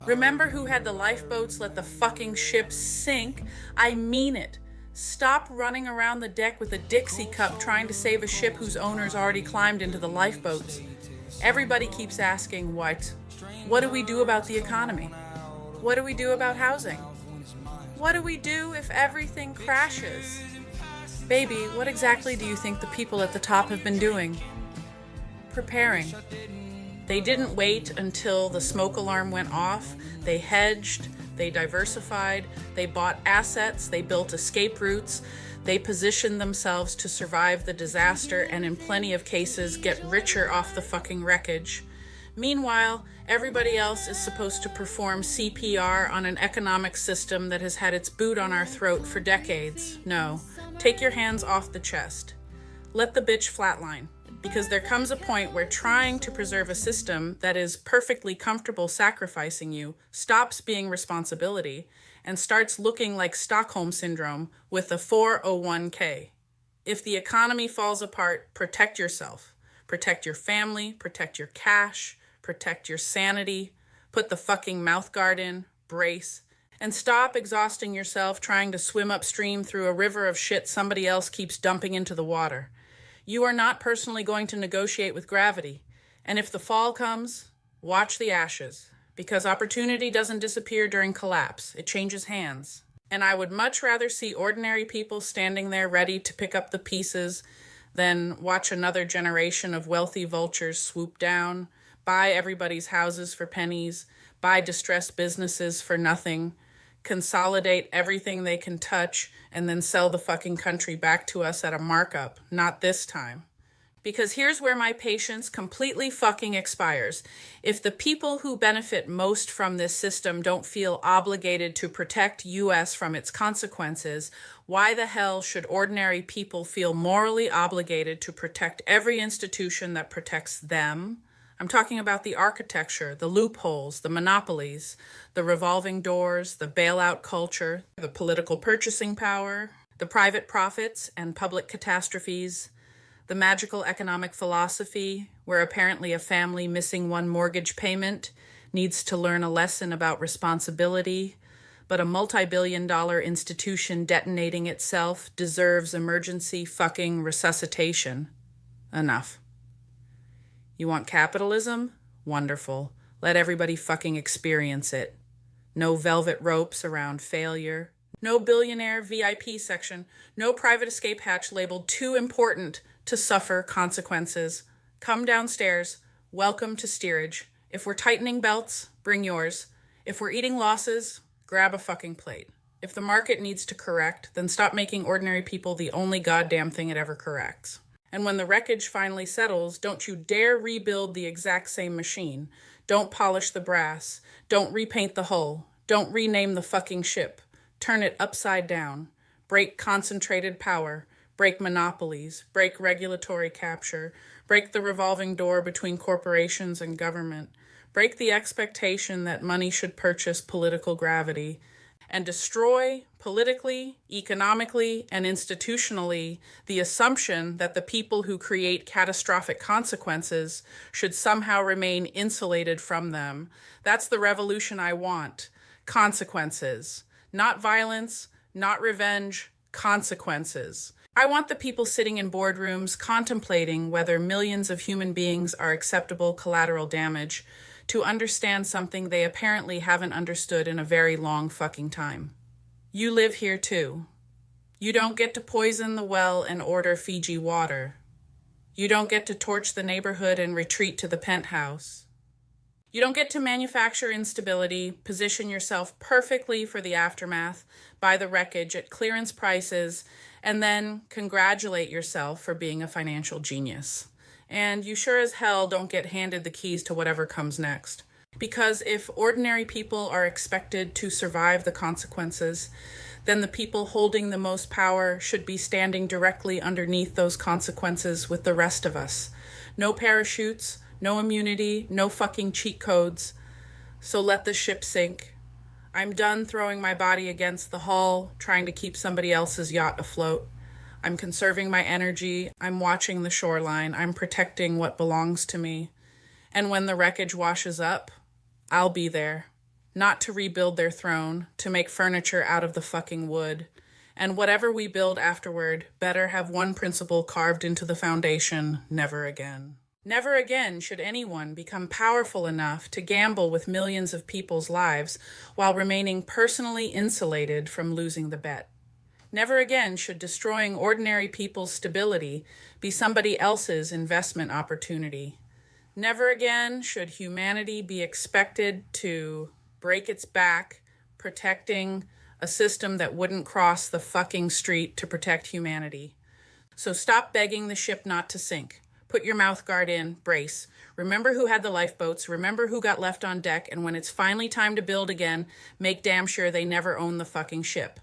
Remember who had the lifeboats let the fucking ship sink? I mean it. Stop running around the deck with a Dixie cup trying to save a ship whose owners already climbed into the lifeboats. Everybody keeps asking what? What do we do about the economy? What do we do about housing? What do we do if everything crashes? Baby, what exactly do you think the people at the top have been doing? Preparing. They didn't wait until the smoke alarm went off. They hedged, they diversified, they bought assets, they built escape routes, they positioned themselves to survive the disaster and in plenty of cases get richer off the fucking wreckage. Meanwhile, everybody else is supposed to perform CPR on an economic system that has had its boot on our throat for decades. No, take your hands off the chest. Let the bitch flatline. Because there comes a point where trying to preserve a system that is perfectly comfortable sacrificing you stops being responsibility and starts looking like Stockholm syndrome with a 401k. If the economy falls apart, protect yourself. Protect your family, protect your cash, protect your sanity, put the fucking mouthguard in, brace, and stop exhausting yourself trying to swim upstream through a river of shit somebody else keeps dumping into the water. You are not personally going to negotiate with gravity. And if the fall comes, watch the ashes. Because opportunity doesn't disappear during collapse. It changes hands. And I would much rather see ordinary people standing there ready to pick up the pieces than watch another generation of wealthy vultures swoop down, buy everybody's houses for pennies, buy distressed businesses for nothing, consolidate everything they can touch, and then sell the fucking country back to us at a markup. Not this time. Because here's where my patience completely fucking expires. If the people who benefit most from this system don't feel obligated to protect US from its consequences, why the hell should ordinary people feel morally obligated to protect every institution that protects them? I'm talking about the architecture, the loopholes, the monopolies, the revolving doors, the bailout culture, the political purchasing power, the private profits and public catastrophes, the magical economic philosophy where apparently a family missing one mortgage payment needs to learn a lesson about responsibility, but a multi-billion-dollar institution detonating itself deserves emergency fucking resuscitation. Enough. You want capitalism? Wonderful. Let everybody fucking experience it. No velvet ropes around failure. No billionaire VIP section. No private escape hatch labeled too important to suffer consequences. Come downstairs. Welcome to steerage. If we're tightening belts, bring yours. If we're eating losses, grab a fucking plate. If the market needs to correct, then stop making ordinary people the only goddamn thing it ever corrects. And when the wreckage finally settles, don't you dare rebuild the exact same machine. Don't polish the brass. Don't repaint the hull. Don't rename the fucking ship. Turn it upside down. Break concentrated power. Break monopolies. Break regulatory capture. Break the revolving door between corporations and government. Break the expectation that money should purchase political gravity. And destroy, politically, economically, and institutionally, the assumption that the people who create catastrophic consequences should somehow remain insulated from them. That's the revolution I want. Consequences. Not violence, not revenge, consequences. I want the people sitting in boardrooms contemplating whether millions of human beings are acceptable collateral damage to understand something they apparently haven't understood in a very long fucking time. You live here too. You don't get to poison the well and order Fiji water. You don't get to torch the neighborhood and retreat to the penthouse. You don't get to manufacture instability, position yourself perfectly for the aftermath, buy the wreckage at clearance prices, and then congratulate yourself for being a financial genius. And you sure as hell don't get handed the keys to whatever comes next. Because if ordinary people are expected to survive the consequences, then the people holding the most power should be standing directly underneath those consequences with the rest of us. No parachutes, no immunity, no fucking cheat codes. So let the ship sink. I'm done throwing my body against the hull, trying to keep somebody else's yacht afloat. I'm conserving my energy. I'm watching the shoreline. I'm protecting what belongs to me. And when the wreckage washes up, I'll be there. not to rebuild their throne, to make furniture out of the fucking wood. And whatever we build afterward better have one principle carved into the foundation: never again. Never again should anyone become powerful enough to gamble with millions of people's lives while remaining personally insulated from losing the bet. Never again should destroying ordinary people's stability be somebody else's investment opportunity. Never again should humanity be expected to break its back protecting a system that wouldn't cross the fucking street to protect humanity. So stop begging the ship not to sink. Put your mouth guard in, brace. Remember who had the lifeboats, remember who got left on deck, and when it's finally time to build again, make damn sure they never own the fucking ship.